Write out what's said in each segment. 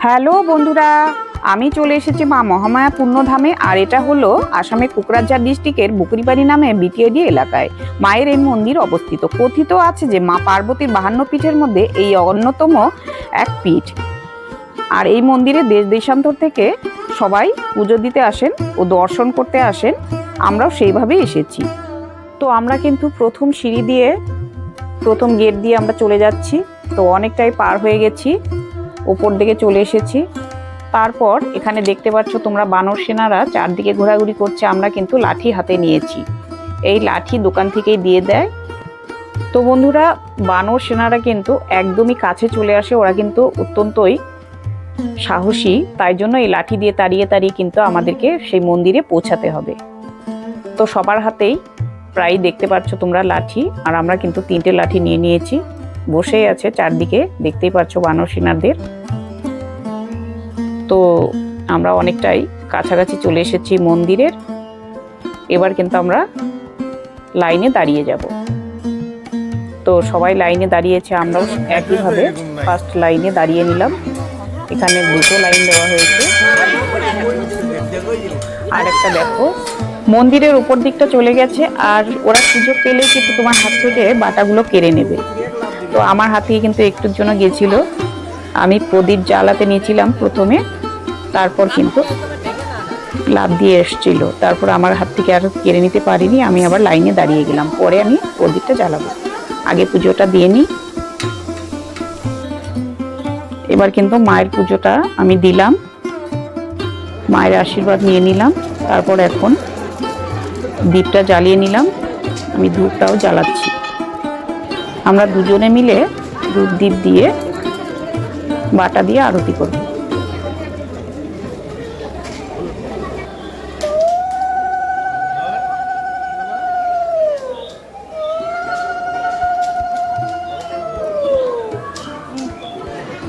Hello বন্ধুরা, আমি চলে এসেছি মা মহামায়া পুণ্যধামে। আর এটা হলো আসামের কোকরাঝাড় ডিস্ট্রিক্টের বুকরিবাড়ি নামে বিটিএডি এলাকায় মায়ের এই মন্দির অবস্থিত। কথিত আছে যে মা পার্বতীর 52 পীঠের মধ্যে এই অন্যতম এক পীঠ। আর এই মন্দিরে দেশ দেশান্তর থেকে সবাই পুজো দিতে আসেন ও দর্শন করতে আসেন। আমরাও সেইভাবেই এসেছি। তো আমরা কিন্তু প্রথম সিঁড়ি দিয়ে, প্রথম গেট দিয়ে আমরা চলে যাচ্ছি। তো অনেকটাই পার হয়ে গেছি, উপর দিকে চলে এসেছি। তারপর এখানে দেখতে পাচ্ছ তোমরা বানর সেনারা চারদিকে ঘোরাঘুরি করছে। আমরা কিন্তু লাঠি হাতে নিয়েছি, এই লাঠি দোকান থেকেই দিয়ে দেয়। তো বন্ধুরা, বানর সেনারা কিন্তু একদমই কাছে চলে আসে, ওরা কিন্তু অত্যন্তই সাহসী, তাই জন্য এই লাঠি দিয়ে তাড়িয়ে তাড়িয়ে কিন্তু আমাদেরকে সেই মন্দিরে পৌঁছাতে হবে। তো সবার হাতেই প্রায় দেখতে পাচ্ছ তোমরা লাঠি, আর আমরা কিন্তু 3টে লাঠি নিয়ে নিয়েছি। বসেই আছে চারদিকে, দেখতেই পাচ্ছ বানর সেনাদের। তো আমরা অনেকটাই কাছাকাছি চলে এসেছি মন্দিরের। এবার কিন্তু আমরা লাইনে দাঁড়িয়ে যাব। তো সবাই লাইনে দাঁড়িয়েছে, আমরাও একইভাবে ফার্স্ট লাইনে দাঁড়িয়ে নিলাম। এখানে 2টো লাইন দেওয়া হয়েছে। আর একটা দেখো, মন্দিরের উপর দিকটা চলে গেছে, আর ওরা সুযোগ পেলে কিন্তু তোমার হাত থেকে বাটাগুলো কেড়ে নেবে। তো আমার হাত থেকে কিন্তু একটুর জন্য গেছিল। আমি প্রদীপ জ্বালাতে নিয়েছিলাম প্রথমে, তারপর কিন্তু লাফ দিয়ে এসছিল। তারপর আমার হাত থেকে আর কেড়ে নিতে পারিনি, আমি আবার লাইনে দাঁড়িয়ে গেলাম। পরে আমি প্রদীপটা জ্বালাবো, আগে পুজোটা দিয়ে নিই। এবার কিন্তু মায়ের পুজোটা আমি দিলাম, মায়ের আশীর্বাদ নিয়ে নিলাম। তারপর এখন দীপটা জ্বালিয়ে নিলাম, আমি ধূপটাও জ্বালাচ্ছি। আমরা দুজনে মিলে ধূপ দীপ দিয়ে বাটা দিয়ে আরতি করব।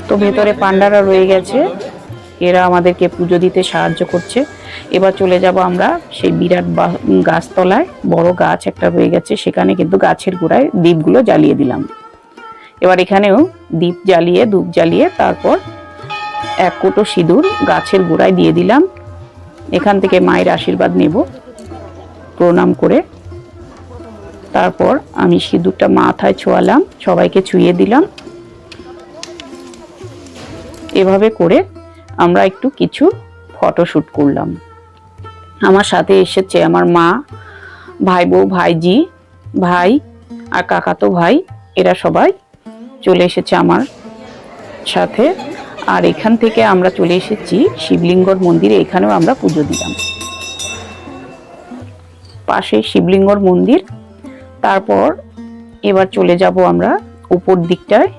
তো ভেতরে পান্ডারা রয়ে গেছে, এরা আমাদেরকে পুজো দিতে সাহায্য করছে। এবার চলে যাব আমরা সেই বিরাট গাছতলায়, বড় গাছ একটা রয়ে গেছে, সেখানে কিন্তু গাছের গোড়ায় দীপগুলো জ্বালিয়ে দিলাম। এবার এখানেও দীপ জ্বালিয়ে, ধূপ জ্বালিয়ে, তারপর 1 কোটো সিঁদুর গাছের গোড়ায় দিয়ে দিলাম। এখান থেকে মায়ের আশীর্বাদ নেব প্রণাম করে। তারপর আমি সিঁদুরটা মাথায় ছোঁয়ালাম, সবাইকে ছুঁয়ে দিলাম। এভাবে করে আমরা একটু কিছু ফটোশ্যুট করলাম। আমার সাথে এসেছে আমার মা, ভাই বউ, ভাইজি, ভাই আর কাকাতো ভাই, এরা সবাই চলে এসেছে আমার সাথে। আর এখান থেকে আমরা চলে এসেছি শিবলিঙ্গর মন্দিরে, এখানেও আমরা পুজো দিলাম। পাশে শিবলিঙ্গর মন্দির। তারপর এবার চলে যাব আমরা উপর দিকটায়।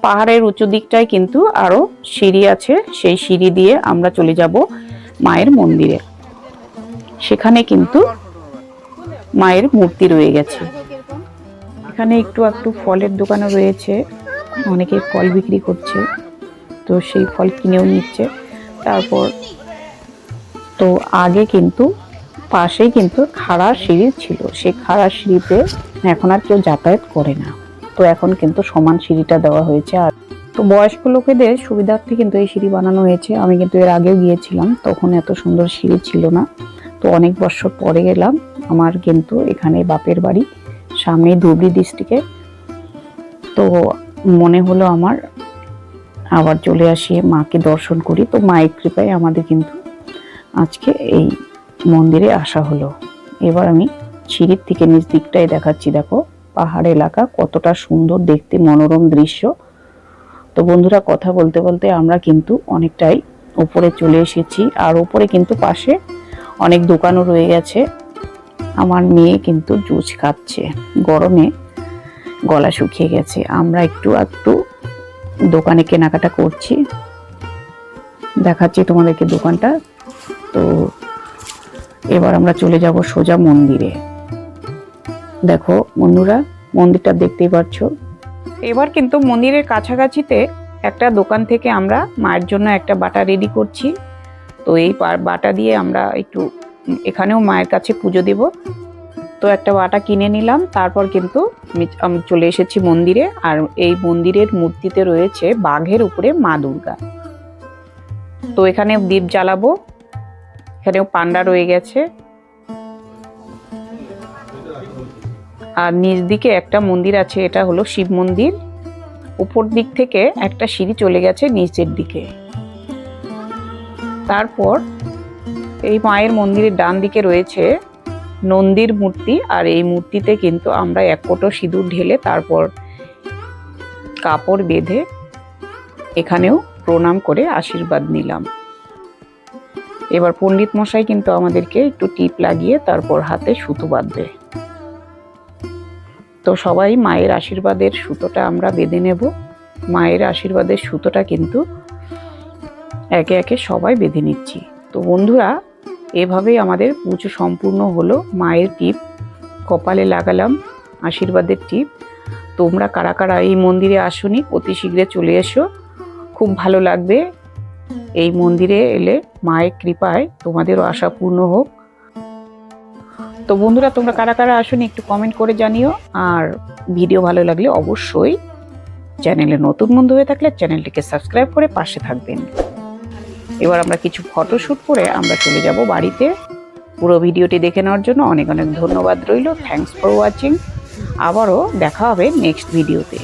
পাহাড়ের উঁচু দিকটায় কিন্তু আরো সিঁড়ি আছে, সেই সিঁড়ি দিয়ে আমরা চলে যাব মায়ের মন্দিরে। সেখানে কিন্তু মায়ের মূর্তি রয়ে গেছে। এখানে একটু একটু ফলের দোকানও রয়েছে, অনেকে ফল বিক্রি করছে, তো সেই ফল কিনেও নিচ্ছে। তারপর তো আগে কিন্তু পাশেই কিন্তু খাড়া সিঁড়ি ছিল, সেই খাড়া সিঁড়িতে এখন আর কেউ যাতায়াত করে না। তো এখন কিন্তু সমান সিঁড়িটা দেওয়া হয়েছে। আর তো বয়স্ক লোকেদের সুবিধার্থে কিন্তু এই সিঁড়ি বানানো হয়েছে। আমি কিন্তু এর আগেও গিয়েছিলাম, তখন এত সুন্দর সিঁড়ি ছিল না। তো অনেক বছর পরে গেলাম। আমার কিন্তু এখানে বাপের বাড়ি, সামনে ধুবড়ি ডিস্ট্রিক্টে। তো মনে হলো আমার আবার চলে আসি, মাকে দর্শন করি। তো মায়ের কৃপায় আমাদের কিন্তু আজকে এই মন্দিরে আসা হলো। এবার আমি সিঁড়ির থেকে নিচ দিকটাই দেখাচ্ছি। দেখো পাহাড় এলাকা কতটা সুন্দর দেখতে, মনোরম দৃশ্য। তো বন্ধুরা, কথা বলতে বলতে আমরা কিন্তু অনেকটাই উপরে চলে এসেছি। আর উপরে কিন্তু পাশে অনেক দোকানও রয়ে গেছে। আমার মেয়ে কিন্তু জুস খাচ্ছে, গরমে গলা শুকিয়ে গেছে। আমরা একটু একটু দোকানে কেনাকাটা করছি, দেখাচ্ছি তোমাদেরকে দোকানটা। তো এবার আমরা চলে যাব সোজা মন্দিরে। দেখো বন্ধুরা, মন্দিরটা দেখতেই পাচ্ছ। এবার কিন্তু মন্দিরের কাছাকাছিতে একটা দোকান থেকে আমরা মায়ের জন্য একটা বাটা রেডি করছি। তো এই বাটা দিয়ে আমরা একটু এখানেও মায়ের কাছে পুজো দেব। তো একটা বাটা কিনে নিলাম। তারপর কিন্তু আমি চলে এসেছি মন্দিরে। আর এই মন্দিরের মূর্তিতে রয়েছে বাঘের উপরে মা দুর্গা। তো এখানেও দীপ জ্বালাবো। এখানেও পান্ডা রয়ে গেছে, আর নিচ দিকে একটা মন্দির আছে, এটা হলো শিব মন্দির। উপর দিক থেকে একটা সিঁড়ি চলে গেছে নিচের দিকে। তারপর এই মায়ের মন্দিরের ডান দিকে রয়েছে নন্দীর মূর্তি, আর এই মূর্তিতে কিন্তু আমরা 1 কোটো সিঁদুর ঢেলে তারপর কাপড় বেঁধে এখানেও প্রণাম করে আশীর্বাদ নিলাম। এবার পণ্ডিত মশাই কিন্তু আমাদেরকে একটু টিপ লাগিয়ে তারপর হাতে সুতো বাঁধবে। তো সবাই মায়ের আশীর্বাদের সুতোটা আমরা বেঁধে নেব। মায়ের আশীর্বাদের সুতোটা কিন্তু একে একে সবাই বেঁধে নিচ্ছি। তো বন্ধুরা, এভাবেই আমাদের পুজো সম্পূর্ণ হলো। মায়ের টিপ কপালে লাগালাম, আশীর্বাদের টিপ। তোমরা কারা কারা এই মন্দিরে আসোনি, অতি শীঘ্রে চলে এসো, খুব ভালো লাগবে। এই মন্দিরে এলে মায়ের কৃপায় তোমাদেরও আশা পূর্ণ হোক। তো বন্ধুরা, তোমরা কারা কারা আসোনি একটু কমেন্ট করে জানিও। আর ভিডিও ভালো লাগলে অবশ্যই, চ্যানেলে নতুন বন্ধু হয়ে থাকলে চ্যানেলটিকে সাবস্ক্রাইব করে পাশে থাকবেন। এবার আমরা কিছু ফটোশ্যুট করে আমরা চলে যাব বাড়িতে। পুরো ভিডিওটি দেখে নেওয়ার জন্য অনেক অনেক ধন্যবাদ রইল। Thanks for watching. আবারও দেখা হবে নেক্সট ভিডিওতে।